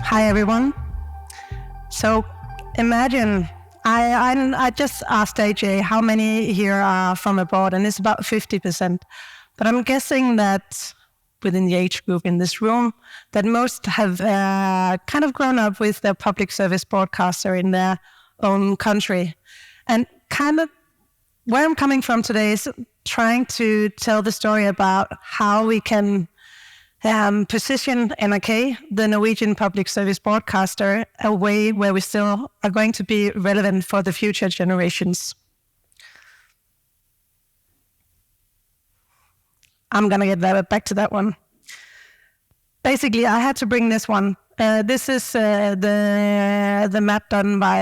Hi, everyone. So imagine, I just asked AJ how many here are from abroad, and it's about 50%. But I'm guessing that within the age group in this room, that most have kind of grown up with their public service broadcaster in their own country. And kind of where I'm coming from today is trying to tell the story about how we can position NRK, the Norwegian public service broadcaster, a way where we still are going to be relevant for the future generations. I'm going to get back to that one. Basically, I had to bring this one. This is the map done by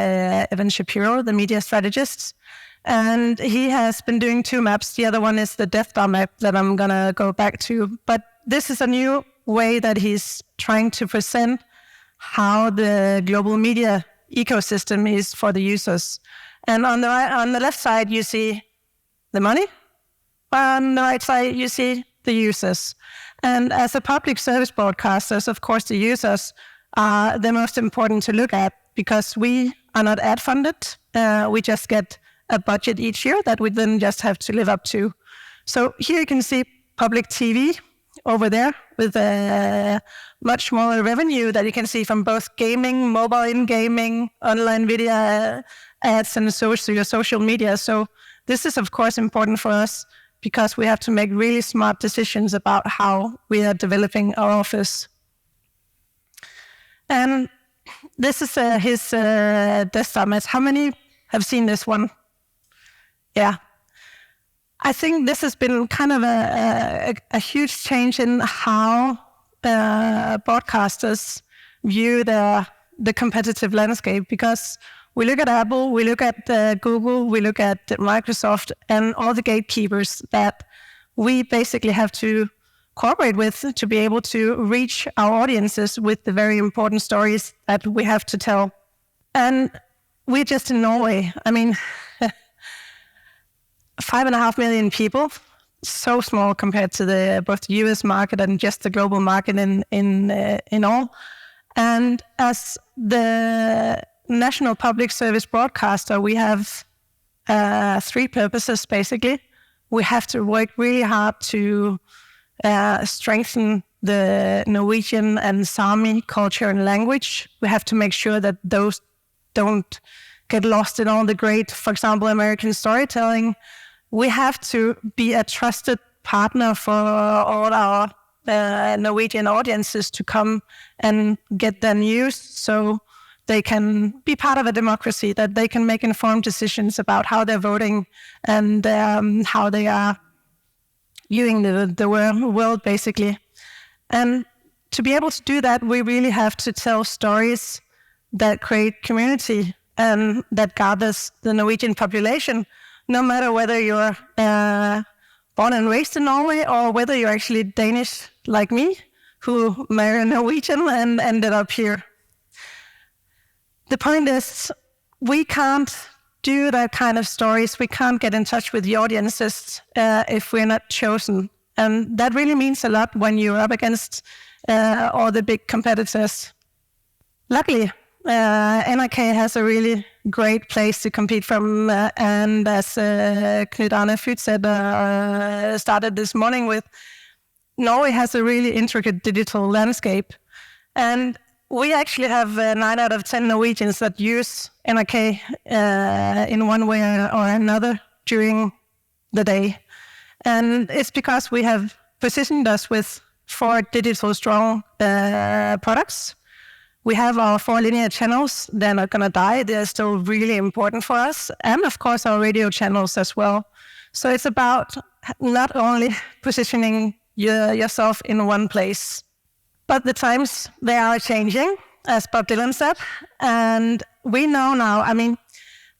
Evan Shapiro, the media strategist. And he has been doing two maps. The other one is the Death Star map that I'm going to go back to. But this is a new way that he's trying to present how the global media ecosystem is for the users. And on the left side, you see the money. On the right side, you see the users. And as a public service broadcasters, of course, the users are the most important to look at because we are not ad funded. We just get a budget each year that we then just have to live up to. So here you can see public TV over there with a much smaller revenue that you can see from both gaming, mobile in-gaming, online video ads, and your social media. So this is, of course, important for us because we have to make really smart decisions about how we are developing our office. And this is his Death Star map. How many have seen this one? Yeah. I think this has been kind of a huge change in how broadcasters view the competitive landscape, because we look at Apple, we look at Google, we look at Microsoft, and all the gatekeepers that we basically have to cooperate with to be able to reach our audiences with the very important stories that we have to tell. And we're just in Norway. I mean, 5.5 million people, so small compared to both the US market and just the global market in all. And as the national public service broadcaster, we have three purposes, basically. We have to work really hard to strengthen the Norwegian and Sami culture and language. We have to make sure that those don't get lost in all the great, for example, American storytelling. We have to be a trusted partner for all our Norwegian audiences to come and get their news so they can be part of a democracy, that they can make informed decisions about how they're voting and how they are viewing the world, basically. And to be able to do that, we really have to tell stories that create community and that gathers the Norwegian population, no matter whether you're born and raised in Norway or whether you're actually Danish like me, who married a Norwegian and ended up here. The point is, we can't do that kind of stories. We can't get in touch with the audiences if we're not chosen. And that really means a lot when you're up against all the big competitors. Luckily, NRK has a really great place to compete from, and as Knut Arne Fut said, started this morning with, Norway has a really intricate digital landscape, and we actually have 9 out of 10 Norwegians that use NRK in one way or another during the day, and it's because we have positioned us with 4 digital strong products. We have our 4 linear channels. They're not going to die. They're still really important for us. And of course, our radio channels as well. So it's about not only positioning yourself in one place, but the times, they are changing, as Bob Dylan said. And we know now, I mean,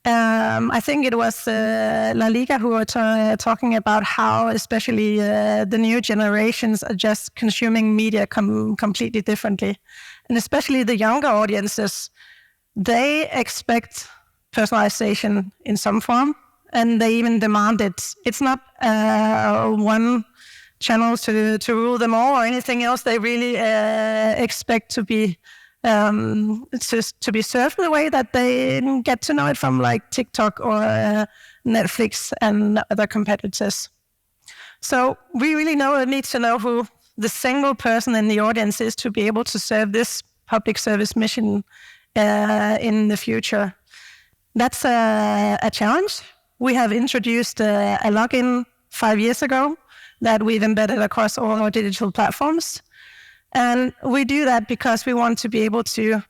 I think it was La Liga who were talking about how especially the new generations are just consuming media completely differently. And especially the younger audiences, they expect personalization in some form, and they even demand it. It's not one channel to rule them all or anything else. They really expect to be to be served in a way that they get to know it from like TikTok or Netflix and other competitors. So we really need to know who the single person in the audience is to be able to serve this public service mission in the future. That's a challenge. We have introduced a login 5 years ago that we've embedded across all our digital platforms. And we do that because we want to be able to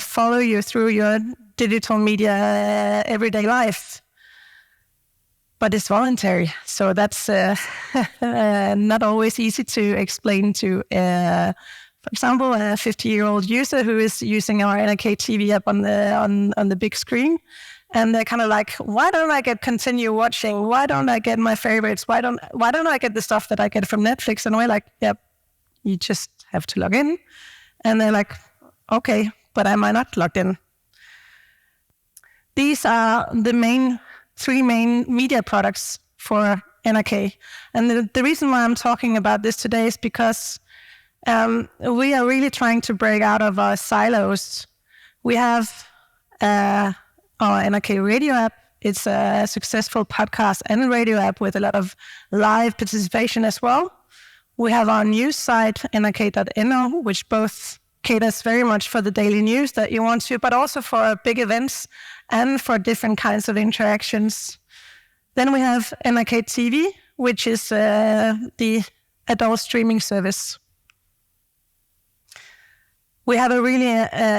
follow you through your digital media everyday life. But it's voluntary, so that's not always easy to explain to, for example, a 50-year-old user who is using our NRK TV app on the big screen, and they're kind of like, "Why don't I continue watching? Why don't I get my favorites? Why don't I get the stuff that I get from Netflix?" And we're like, "Yep, you just have to log in," and they're like, "Okay, but am I not logged in?" These are the three main media products for NRK. And the reason why I'm talking about this today is because we are really trying to break out of our silos. We have our NRK radio app. It's a successful podcast and radio app with a lot of live participation as well. We have our news site, nrk.no, which both caters very much for the daily news that you want to, but also for big events and for different kinds of interactions. Then we have NRK TV, which is the adult streaming service. We have a really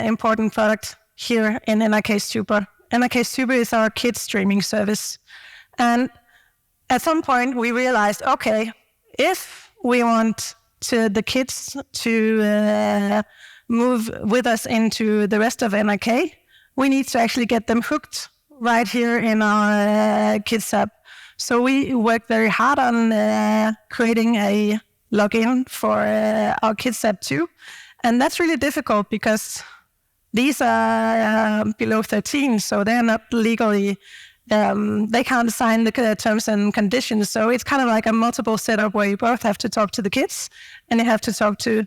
important product here in NRK Super. NRK Super is our kids streaming service. And at some point we realized, okay, if we want the kids to move with us into the rest of NRK, we need to actually get them hooked right here in our kids app. So we worked very hard on creating a login for our kids app too. And that's really difficult because these are below 13, so they're not legally, they can't sign the terms and conditions. So it's kind of like a multiple setup where you both have to talk to the kids and you have to talk to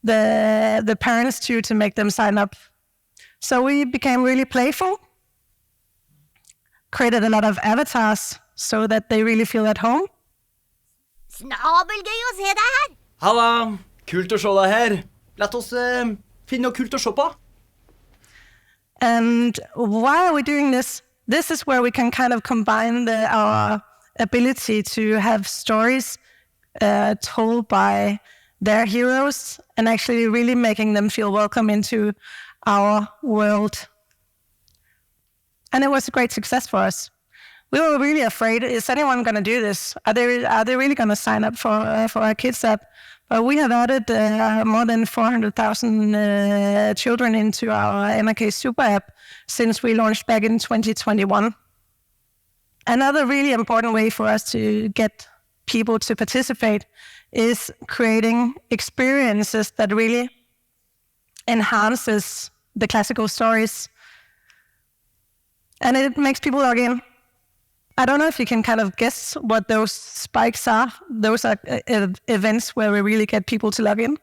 the parents too to make them sign up. So we became really playful, created a lot of avatars so that they really feel at home. Snabelgøy å se deg her! Halla! Kult å se deg her. La oss finne noe kult å se på. And why are we doing this? This is where we can kind of combine our ability to have stories told by their heroes and actually really making them feel welcome into our world. And it was a great success for us. We were really afraid, is anyone going to do this? Are they really going to sign up for our kids app? But we have added more than 400,000 children into our NRK Super app since we launched back in 2021. Another really important way for us to get people to participate is creating experiences that really enhances the classical stories. And it makes people log in. I don't know if you can kind of guess what those spikes are. Those are events where we really get people to log in.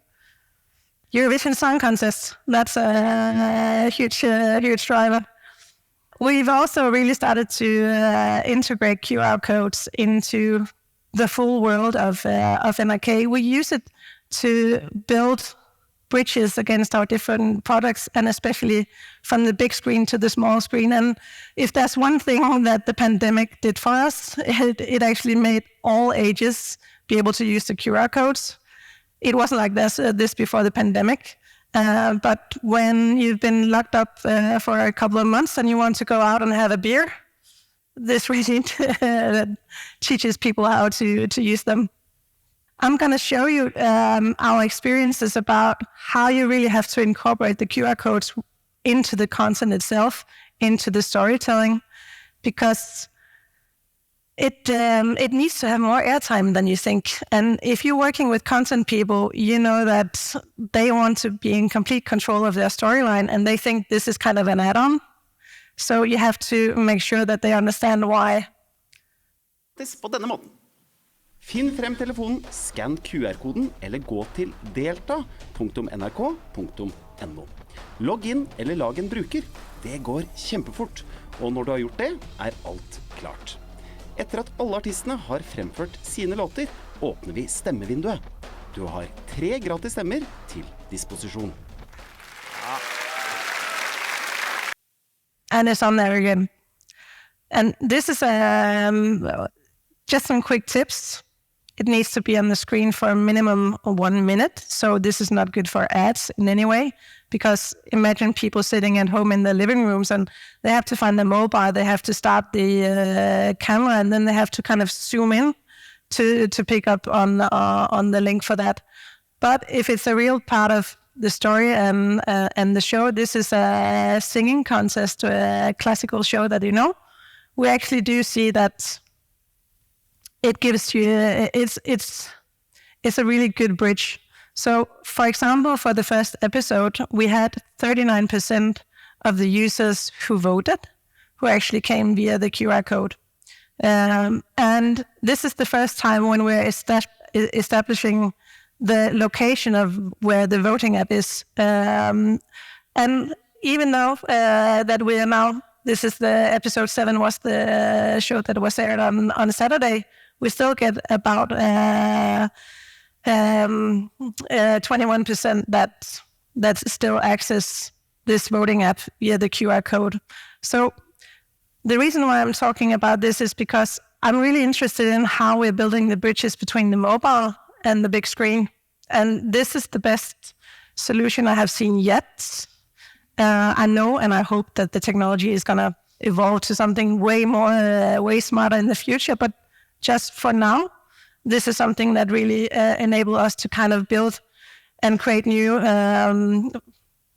Eurovision Song Contest, that's a huge driver. We've also really started to integrate QR codes into the full world of NRK. We use it to build bridges against our different products, and especially from the big screen to the small screen. And if there's one thing that the pandemic did for us, it actually made all ages be able to use the QR codes. It wasn't like this before the pandemic. But when you've been locked up for a couple of months and you want to go out and have a beer, this really teaches people how to use them. I'm going to show you our experiences about how you really have to incorporate the QR codes into the content itself, into the storytelling, because it needs to have more airtime than you think. And if you're working with content people, you know that they want to be in complete control of their storyline, and they think this is kind of an add-on. So you have to make sure that they understand why. På denne måten. Finn frem telefonen, skann QR-koden eller gå til delta.nrk.no. Logg inn eller lag en bruker. Det går kjempefort, og når du har gjort det, alt klart. Etter at alle artistene har fremført sine låter, åpner vi stemmevinduet. Du har 3 gratis stemmer til disposisjon. And it's on there again. And this is just some quick tips. It needs to be on the screen for a minimum of 1 minute. So this is not good for ads in any way, because imagine people sitting at home in their living rooms and they have to find their mobile, they have to start the camera, and then they have to kind of zoom in to pick up on the link for that. But if it's a real part of the story and the show, this is a singing contest, a classical show that you know, we actually do see that it gives you, it's a really good bridge. So, for example, for the first episode, we had 39% of the users who voted, who actually came via the QR code. And this is the first time when we're establishing the location of where the voting app is. And even though that we are now, this is the episode 7 was the show that was aired on Saturday, we still get about 21% that still access this voting app via the QR code. So the reason why I'm talking about this is because I'm really interested in how we're building the bridges between the mobile and the big screen. And this is the best solution I have seen yet. I know and I hope that the technology is going to evolve to something way more, way smarter in the future. But just for now, this is something that really enable us to kind of build and create new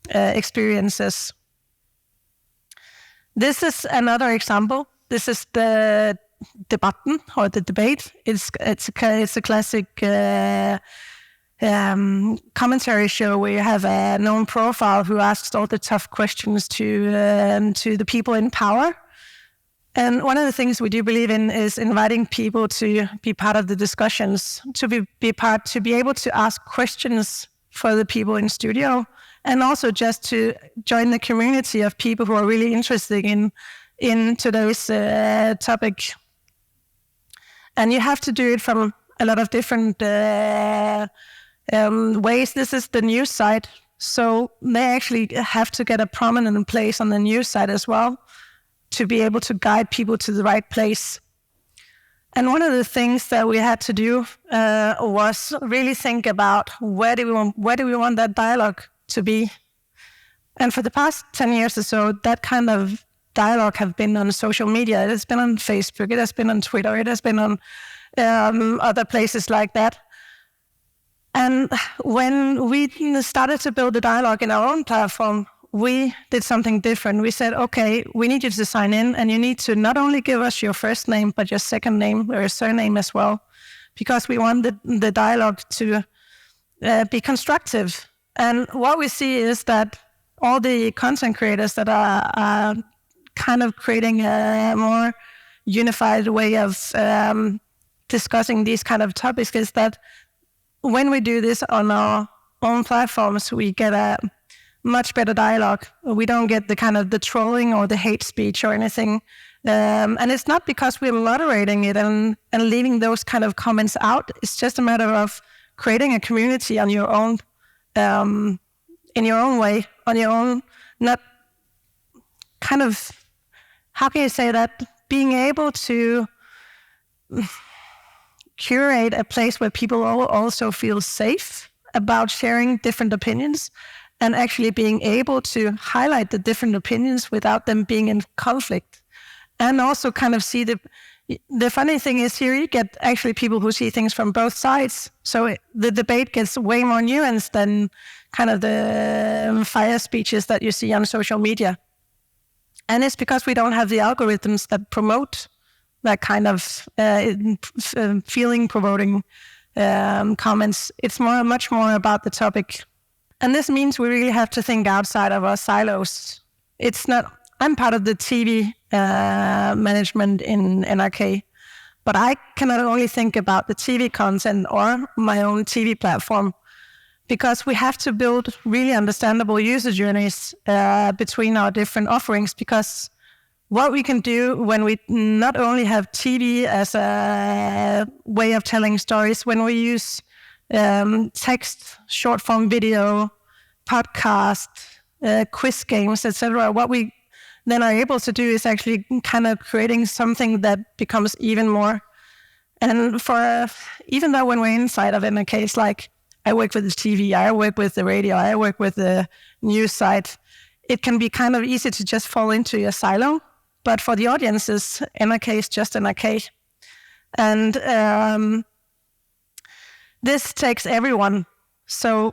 experiences. This is another example. This is the debatten or the debate. It's a classic commentary show where you have a known profile who asks all the tough questions to the people in power. And one of the things we do believe in is inviting people to be part of the discussions, to be able to ask questions for the people in studio, and also just to join the community of people who are really interested in today's topic. And you have to do it from a lot of different ways. This is the news side, so they actually have to get a prominent place on the news side as well, to be able to guide people to the right place. And one of the things that we had to do was really think about where do we want that dialogue to be. And for the past 10 years or so, that kind of dialogue have been on social media. It has been on Facebook, it has been on Twitter, it has been on other places like that. And when we started to build the dialogue in our own platform, we did something different. We said, okay, we need you to sign in, and you need to not only give us your first name, but your second name or your surname as well, because we want the dialogue to be constructive. And what we see is that all the content creators that are kind of creating a more unified way of discussing these kind of topics is that when we do this on our own platforms, we get a much better dialogue. We don't get the kind of the trolling or the hate speech or anything. And it's not because we're moderating it and leaving those kind of comments out. It's just a matter of creating a community on your own, in your own way, on your own, not kind of, how can you say that? Being able to curate a place where people also feel safe about sharing different opinions, and actually being able to highlight the different opinions without them being in conflict. And also kind of see the funny thing is here you get actually people who see things from both sides. So the debate gets way more nuanced than kind of the fire speeches that you see on social media. And it's because we don't have the algorithms that promote that kind of feeling-provoking comments. It's much more about the topic. And this means we really have to think outside of our silos. It's not, I'm part of the TV management in NRK, But I cannot only think about the TV content or my own TV platform, because we have to build really understandable user journeys between our different offerings. Because what we can do when we not only have TV as a way of telling stories, when we use text, short form video, podcast, quiz games, etc., what we then are able to do is actually kind of creating something that becomes even more. And even though when we're inside of NRK, it's like I work with the TV, I work with the radio, I work with the news site, it can be kind of easy to just fall into your silo. But for the audiences, NRK is just NRK. And this takes everyone. So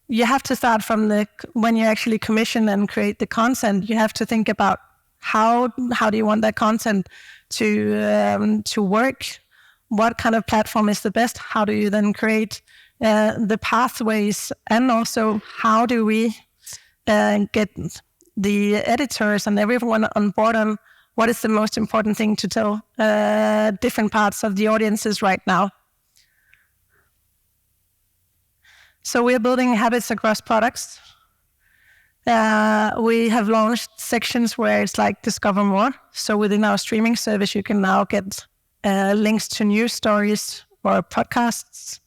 you have to start from when you actually commission and create the content, you have to think about how do you want that content to work? What kind of platform is the best? How do you then create the pathways? And also, how do we get the editors and everyone on board on what is the most important thing to tell different parts of the audiences right now? So we're building habits across products. We have launched sections where it's like discover more. So within our streaming service, you can now get links to news stories or podcasts.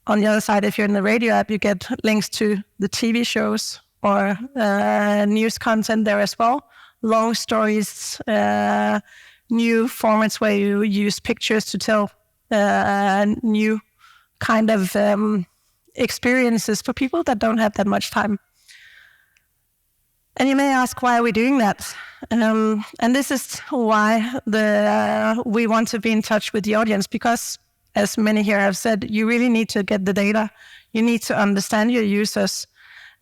On the other side, if you're in the radio app, you get links to the TV shows or news content there as well. Long stories, new formats where you use pictures to tell new kind of experiences for people that don't have that much time. And you may ask, why are we doing that? And this is why we want to be in touch with the audience, because as many here have said, you really need to get the data. You need to understand your users.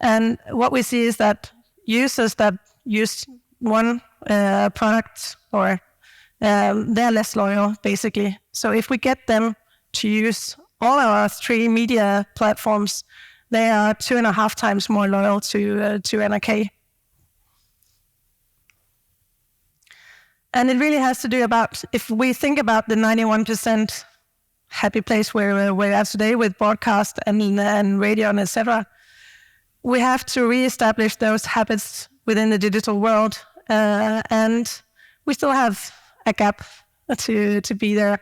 And what we see is that users that use one product or they're less loyal, basically. So if we get them to use all our 3 media platforms, they are 2.5 times more loyal to NRK. And it really has to do about, if we think about the 91% happy place where we're at today with broadcast and radio and etc., we have to reestablish those habits within the digital world. And we still have a gap to be there.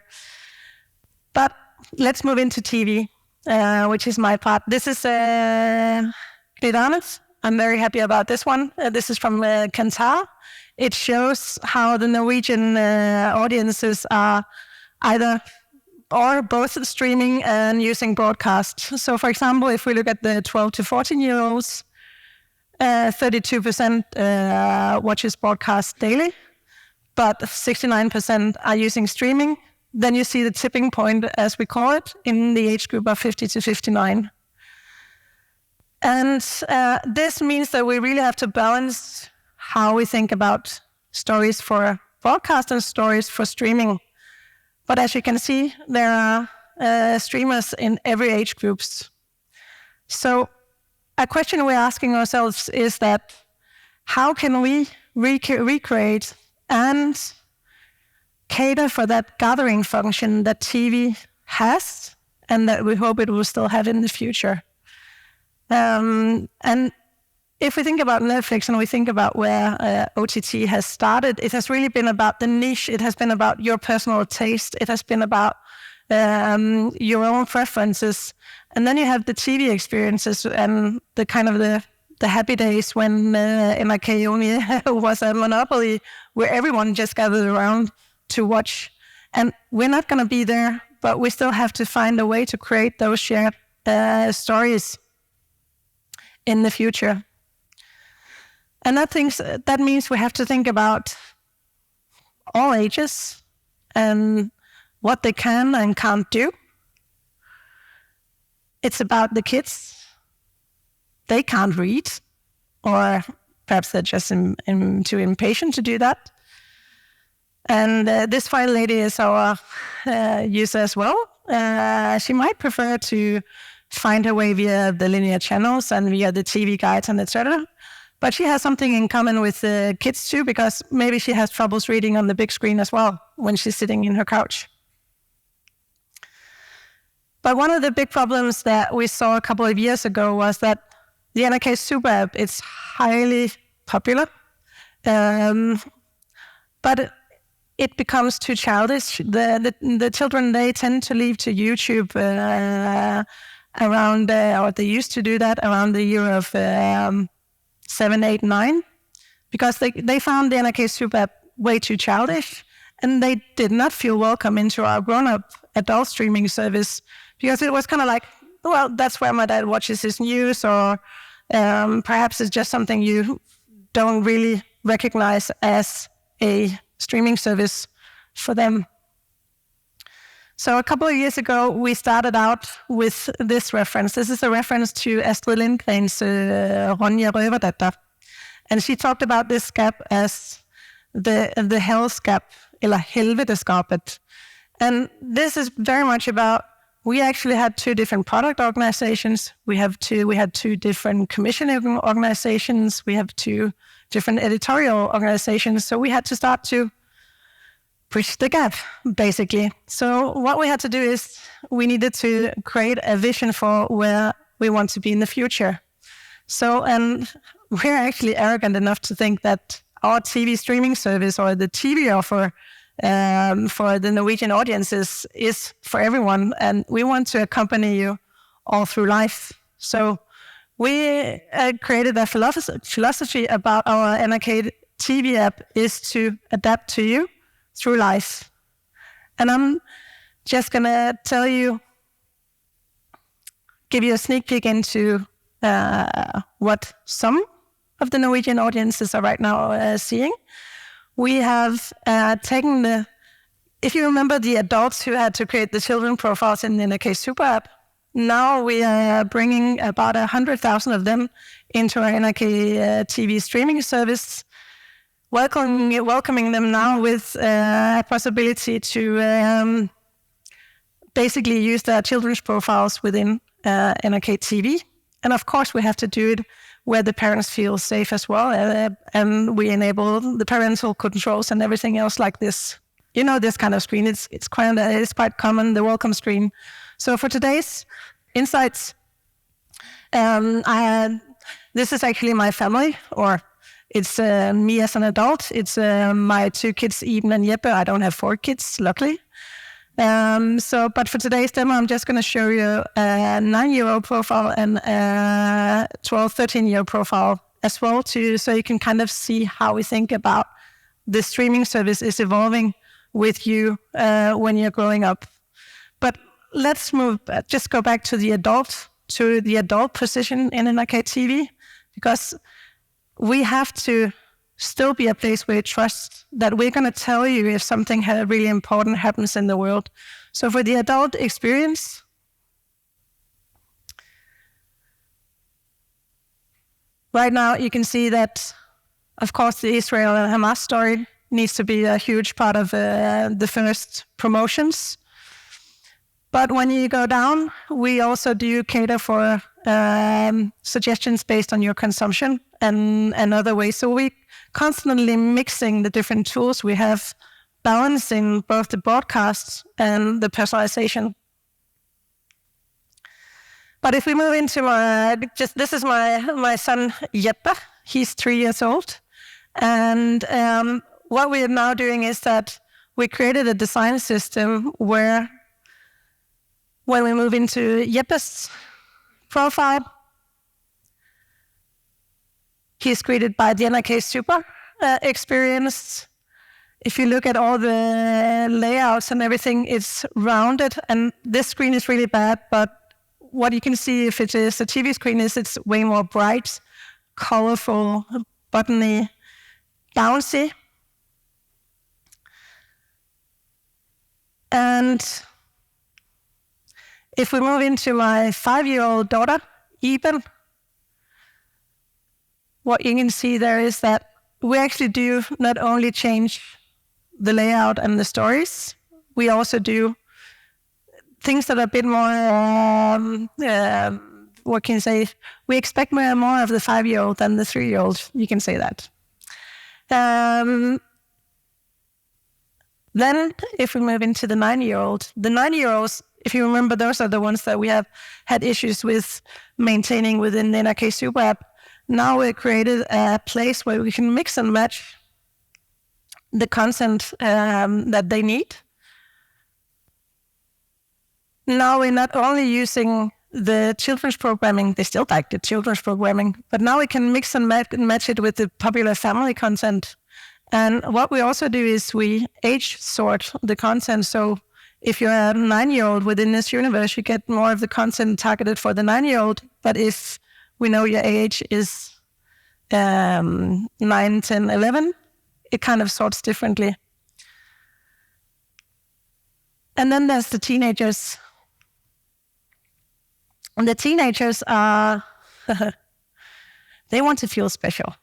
But let's move into TV, which is my part. This is Glidanes. I'm very happy about this one. This is from Qatar. It shows how the Norwegian audiences are either or both streaming and using broadcast. So, for example, if we look at the 12 to 14-year-olds, 32% watches broadcast daily, but 69% are using streaming. Then you see the tipping point, as we call it, in the age group of 50 to 59. And this means that we really have to balance how we think about stories for broadcast and stories for streaming. But as you can see, there are streamers in every age groups. So a question we're asking ourselves is that how can we recreate and cater for that gathering function that TV has and that we hope it will still have in the future? And if we think about Netflix and we think about where OTT has started, it has really been about the niche. It has been about your personal taste. It has been about your own preferences. And then you have the TV experiences and the kind of the happy days when NRK only was a monopoly where everyone just gathered around to watch. And we're not going to be there, but we still have to find a way to create those shared stories in the future. And that means we have to think about all ages and what they can and can't do. It's about the kids. They can't read, or perhaps they're just too impatient to do that. And this fine lady is our user as well. She might prefer to find her way via the linear channels and via the TV guides and etc. But she has something in common with the kids too, because maybe she has troubles reading on the big screen as well when she's sitting in her couch. But one of the big problems that we saw a couple of years ago was that the NRK Super app is highly popular, but it becomes too childish. The children, they tend to leave to YouTube around, or they used to do that around the year of 7, 8, 9, because they found the NRK Super app way too childish, and they did not feel welcome into our grown-up adult streaming service, because it was kind of like, well, that's where my dad watches his news, or perhaps it's just something you don't really recognize as a streaming service for them. So a couple of years ago, we started out with this reference. This is a reference to Astrid Lindgren's Ronja Røverdatter. And she talked about this gap as the hell's gap, eller helvedesgapet. And this is very much about, we actually had 2 different product organizations. We had 2 different commissioning organizations. We have 2 different editorial organizations. So we had to start to bridge the gap, basically. So what we had to do is we needed to create a vision for where we want to be in the future. So, and we're actually arrogant enough to think that our TV streaming service or the TV offer for the Norwegian audiences is for everyone, and we want to accompany you all through life. So we created a philosophy about our NRK TV app is to adapt to you through life. And I'm just going to give you a sneak peek into what some of the Norwegian audiences are right now seeing. We have taken if you remember the adults who had to create the children profiles in the NRK Super app, now we are bringing about 100,000 of them into our NRK TV streaming service, welcoming them now with a possibility to basically use their children's profiles within NRK TV. And of course, we have to do it where the parents feel safe as well. And we enable the parental controls and everything else like this. You know, this kind of screen, it's quite common, the welcome screen. So for today's insights, this is actually my family, or it's me as an adult. It's my 2 kids, Iben and Jeppe. I don't have 4 kids, luckily. But for today's demo, I'm just going to show you a 9-year-old profile and a 12, 13-year-old profile as well, so you can kind of see how we think about the streaming service is evolving with you when you're growing up. But let's just go back to the adult position in NRK TV, because we have to still be a place where you trust that we're going to tell you if something really important happens in the world. So for the adult experience, right now you can see that, of course, the Israel and Hamas story needs to be a huge part of the first promotions. But when you go down, we also do cater for suggestions based on your consumption and other ways. So we constantly mixing the different tools we have, balancing both the broadcasts and the personalization. But if we move into this is my son Jeppe. He's 3 years old, and what we are now doing is that we created a design system where, when we move into Jeppe's profile, he's greeted by the NRK Super experience. If you look at all the layouts and everything, it's rounded, and this screen is really bad, but what you can see if it is a TV screen is it's way more bright, colorful, buttony, bouncy. And if we move into my 5-year-old daughter, Iben, what you can see there is that we actually do not only change the layout and the stories, we also do things that are a bit more, what can you say? We expect more of the 5-year-old than the 3-year-old, you can say that. Then if we move into the 9-year-old, the 9-year-olds, if you remember, those are the ones that we have had issues with maintaining within the NRK Super app. Now we've created a place where we can mix and match the content that they need. Now we're not only using the children's programming, they still like the children's programming, but now we can mix and match it with the popular family content. And what we also do is we age sort the content. So if you're a 9-year-old within this universe, you get more of the content targeted for the 9-year-old. But if we know your age is 9, 10, 11, it kind of sorts differently. And then there's the teenagers. And the teenagers are, they want to feel special.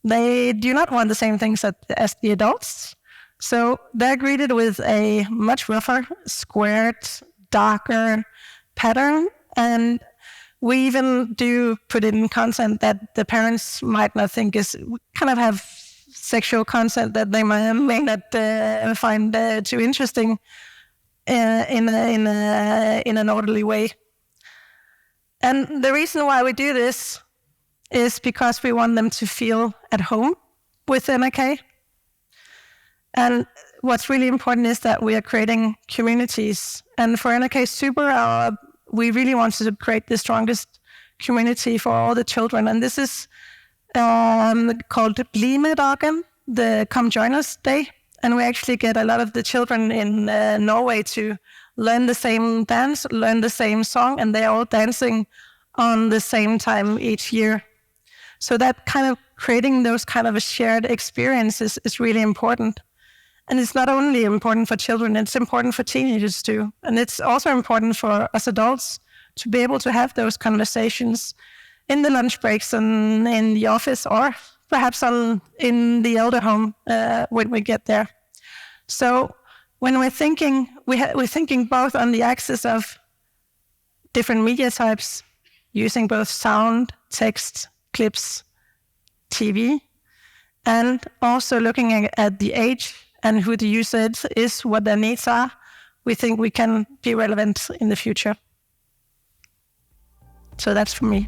They do not want the same things as the adults. So they're greeted with a much rougher, squared, darker pattern. And we even do put in content that the parents might not think is, we kind of have sexual content that they may not find too interesting in an orderly way. And the reason why we do this is because we want them to feel at home with NRK. And what's really important is that we are creating communities. And for NRK Super, we really wanted to create the strongest community for all the children. And this is called Bli med dagen, the Come Join Us Day. And we actually get a lot of the children in Norway to learn the same dance, learn the same song, and they're all dancing on the same time each year. So that kind of creating those kind of a shared experiences is really important. And it's not only important for children, it's important for teenagers too. And it's also important for us adults to be able to have those conversations in the lunch breaks and in the office, or perhaps in the elder home when we get there. So when we're thinking, we're thinking both on the axis of different media types, using both sound, text, clips, TV, and also looking at the age and who the user is, what their needs are. We think we can be relevant in the future. So that's for me.